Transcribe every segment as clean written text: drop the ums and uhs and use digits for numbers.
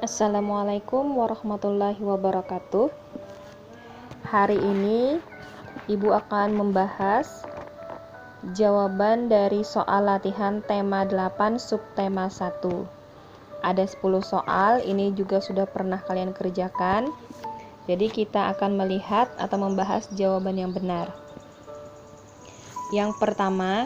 Assalamualaikum warahmatullahi wabarakatuh. Hari ini Ibu akan membahas jawaban dari soal latihan tema 8 subtema 1. Ada 10 soal, ini juga sudah pernah kalian kerjakan. Jadi kita akan melihat atau membahas jawaban yang benar. Yang pertama,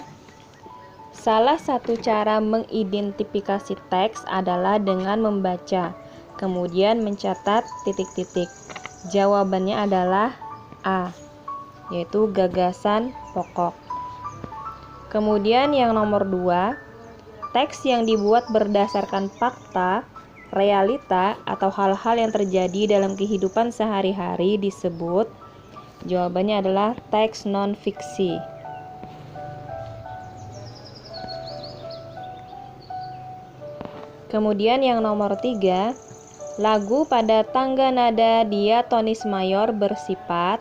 salah satu cara mengidentifikasi teks adalah dengan membaca, kemudian mencatat titik-titik. Jawabannya adalah A, yaitu gagasan pokok. Kemudian yang nomor 2, teks yang dibuat berdasarkan fakta, realita, atau hal-hal yang terjadi dalam kehidupan sehari-hari disebut. Jawabannya adalah teks non-fiksi. Kemudian yang nomor 3, lagu pada tangga nada diatonis mayor bersifat.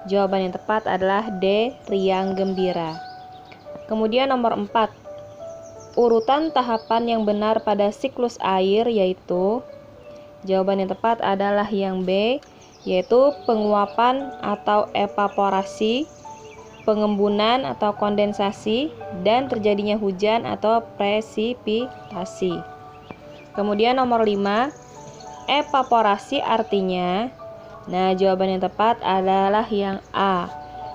Jawaban yang tepat adalah D, riang gembira. Kemudian nomor 4, urutan tahapan yang benar pada siklus air yaitu. Jawaban yang tepat adalah yang B, yaitu penguapan atau evaporasi, pengembunan atau kondensasi, dan terjadinya hujan atau presipitasi. Kemudian nomor 5, evaporasi artinya. Nah, jawaban yang tepat adalah yang A,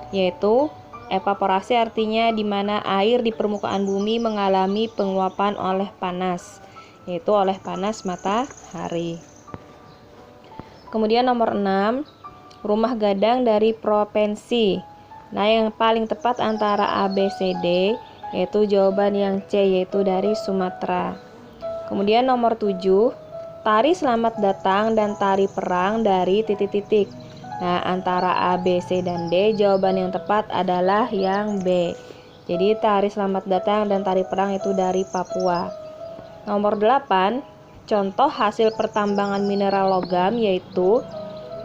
yaitu evaporasi artinya di mana air di permukaan bumi mengalami penguapan oleh panas, yaitu oleh panas matahari. Kemudian nomor 6, rumah gadang dari provinsi. Nah, yang paling tepat antara A, B, C, D, yaitu jawaban yang C, yaitu dari Sumatera. Kemudian nomor 7, tari selamat datang dan tari perang dari titik-titik. Nah, antara A, B, C, dan D, jawaban yang tepat adalah yang B. Jadi tari selamat datang dan tari perang itu dari Papua. Nomor 8, contoh hasil pertambangan mineral logam yaitu.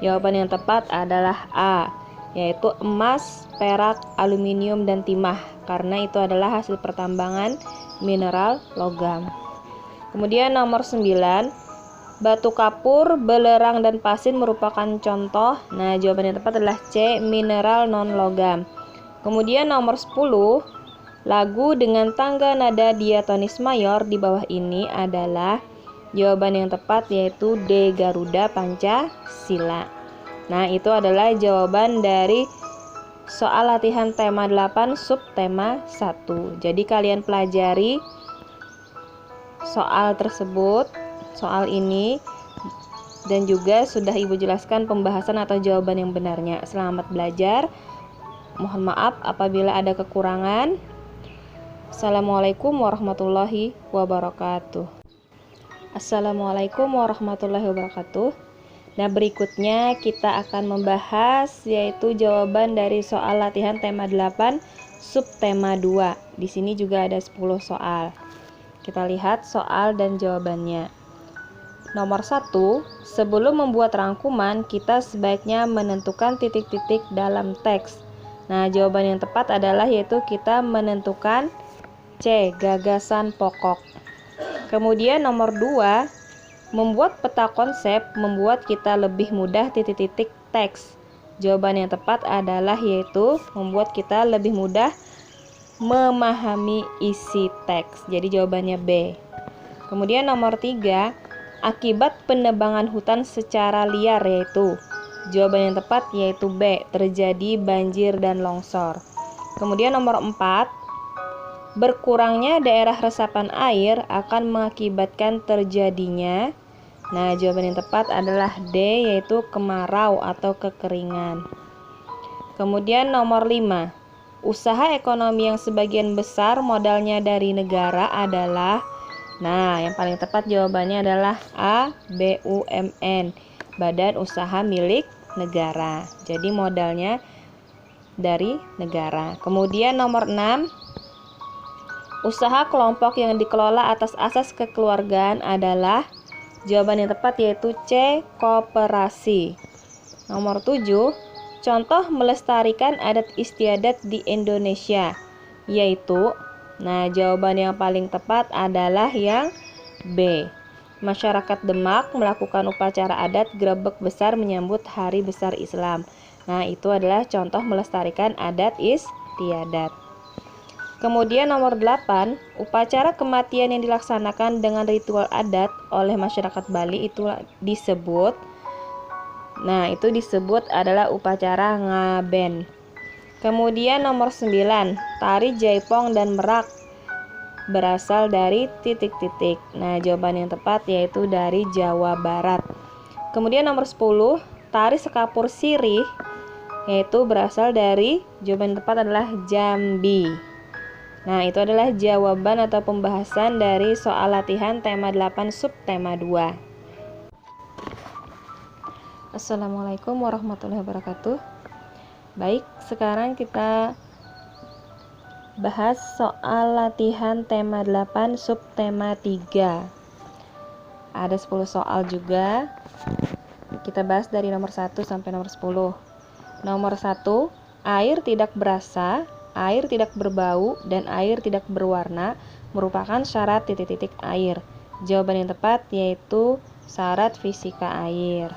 Jawaban yang tepat adalah A, yaitu emas, perak, aluminium, dan timah, karena itu adalah hasil pertambangan mineral logam. Kemudian nomor 9, batu kapur, belerang, dan pasir merupakan contoh. Nah, jawaban yang tepat adalah C, mineral non-logam. Kemudian nomor 10, lagu dengan tangga nada diatonis mayor di bawah ini adalah. Jawaban yang tepat yaitu D, Garuda Pancasila. Nah, itu adalah jawaban dari soal latihan tema 8 subtema 1. Jadi kalian pelajari soal tersebut, soal ini, dan juga sudah Ibu jelaskan pembahasan atau jawaban yang benarnya. Selamat belajar. Mohon maaf apabila ada kekurangan. Assalamualaikum warahmatullahi wabarakatuh. Assalamualaikum warahmatullahi wabarakatuh. Nah, berikutnya kita akan membahas yaitu jawaban dari soal latihan tema 8 subtema 2. Di sini juga ada 10 soal. Kita lihat soal dan jawabannya. Nomor 1, sebelum membuat rangkuman, kita sebaiknya menentukan titik-titik dalam teks. Nah, jawaban yang tepat adalah yaitu kita menentukan C, gagasan pokok. Kemudian nomor 2, membuat peta konsep membuat kita lebih mudah titik-titik teks. Jawaban yang tepat adalah yaitu membuat kita lebih mudah memahami isi teks. Jadi jawabannya B. Kemudian nomor 3, akibat penebangan hutan secara liar yaitu. Jawaban yang tepat yaitu B, terjadi banjir dan longsor. Kemudian nomor 4, berkurangnya daerah resapan air akan mengakibatkan terjadinya. Nah, jawaban yang tepat adalah D, yaitu kemarau atau kekeringan. Kemudian nomor 5, usaha ekonomi yang sebagian besar modalnya dari negara adalah. Nah, yang paling tepat jawabannya adalah A, BUMN, Badan Usaha Milik Negara. Jadi modalnya dari negara. Kemudian nomor 6, usaha kelompok yang dikelola atas asas kekeluargaan adalah. Jawaban yang tepat yaitu C, koperasi. Nomor 7, contoh melestarikan adat istiadat di Indonesia yaitu. Nah, jawaban yang paling tepat adalah yang B, Masyarakat Demak melakukan upacara adat grebek besar menyambut Hari Besar Islam. Nah, itu adalah contoh melestarikan adat istiadat. Kemudian nomor 8, upacara kematian yang dilaksanakan dengan ritual adat oleh masyarakat Bali itu disebut adalah upacara ngaben. Kemudian nomor 9, tari jaipong dan merak berasal dari titik-titik. Nah, jawaban yang tepat yaitu dari Jawa Barat. Kemudian nomor 10, tari sekapur sirih yaitu berasal dari, jawaban yang tepat adalah Jambi. Nah, itu adalah jawaban atau pembahasan dari soal latihan tema 8 subtema 2. Assalamualaikum warahmatullahi wabarakatuh. Baik, sekarang kita bahas soal latihan tema 8 subtema 3. Ada 10 soal juga. Kita bahas dari nomor 1 sampai nomor 10. Nomor 1, air tidak berasa, air tidak berbau, dan air tidak berwarna merupakan syarat titik-titik air. Jawaban yang tepat yaitu syarat fisika air.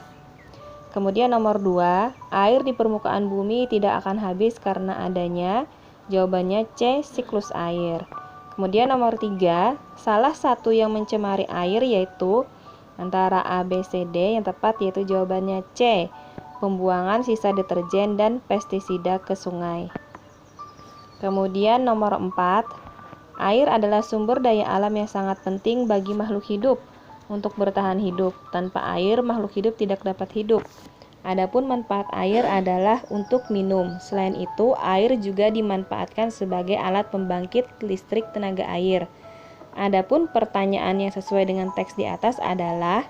Kemudian nomor 2, air di permukaan bumi tidak akan habis karena adanya. Jawabannya C, siklus air. Kemudian nomor 3, salah satu yang mencemari air yaitu antara A, B, C, D. Yang tepat yaitu jawabannya C, pembuangan sisa deterjen dan pestisida ke sungai. Kemudian nomor 4, air adalah sumber daya alam yang sangat penting bagi makhluk hidup untuk bertahan hidup. Tanpa air, makhluk hidup tidak dapat hidup. Adapun manfaat air adalah untuk minum. Selain itu, air juga dimanfaatkan sebagai alat pembangkit listrik tenaga air. Adapun pertanyaan yang sesuai dengan teks di atas adalah,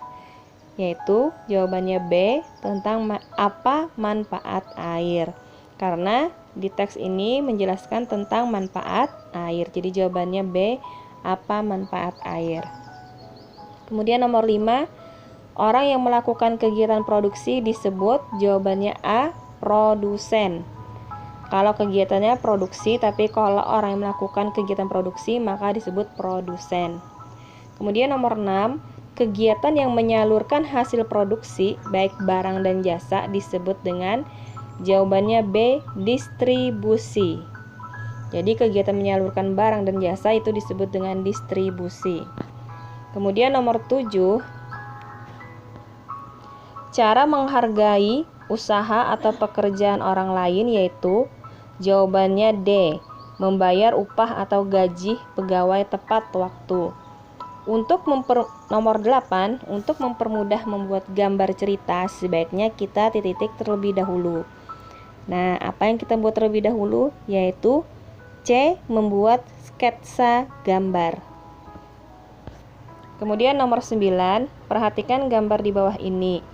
yaitu jawabannya B, tentang apa manfaat air. Karena di teks ini menjelaskan tentang manfaat air. Jadi jawabannya B, apa manfaat air. Kemudian nomor 5, orang yang melakukan kegiatan produksi disebut, jawabannya A, produsen. Kalau kegiatannya produksi, tapi kalau orang yang melakukan kegiatan produksi maka disebut produsen. Kemudian nomor 6, kegiatan yang menyalurkan hasil produksi baik barang dan jasa disebut dengan, jawabannya B, distribusi. Jadi kegiatan menyalurkan barang dan jasa itu disebut dengan distribusi. Kemudian nomor 7, cara menghargai usaha atau pekerjaan orang lain yaitu, jawabannya D, membayar upah atau gaji pegawai tepat waktu. Untuk nomor 8, untuk mempermudah membuat gambar cerita sebaiknya kita titik-titik terlebih dahulu. Nah, apa yang kita buat terlebih dahulu? Yaitu C, membuat sketsa gambar. Kemudian nomor 9, perhatikan gambar di bawah ini.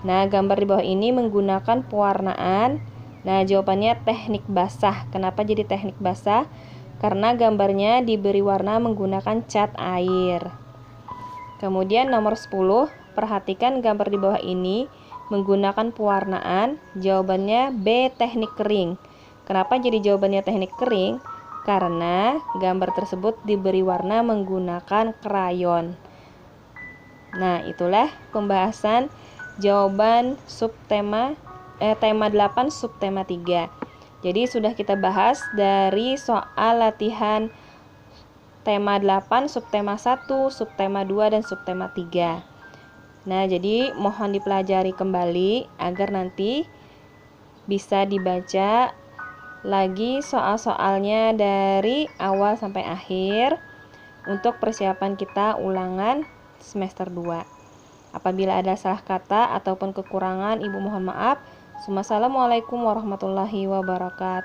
Nah, gambar di bawah ini menggunakan pewarnaan. Nah, jawabannya teknik basah. Kenapa jadi teknik basah? Karena gambarnya diberi warna menggunakan cat air. Kemudian nomor 10, perhatikan gambar di bawah ini menggunakan pewarnaan. Jawabannya B, teknik kering. Kenapa jadi jawabannya teknik kering? Karena gambar tersebut diberi warna menggunakan krayon. Nah, itulah pembahasan jawaban tema 8 subtema 3. Jadi sudah kita bahas dari soal latihan tema 8, subtema 1, subtema 2, dan subtema 3. Nah, jadi mohon dipelajari kembali agar nanti bisa dibaca lagi soal-soalnya dari awal sampai akhir untuk persiapan kita ulangan semester 2. Apabila ada salah kata ataupun kekurangan, Ibu mohon maaf. Wassalamualaikum warahmatullahi wabarakatuh.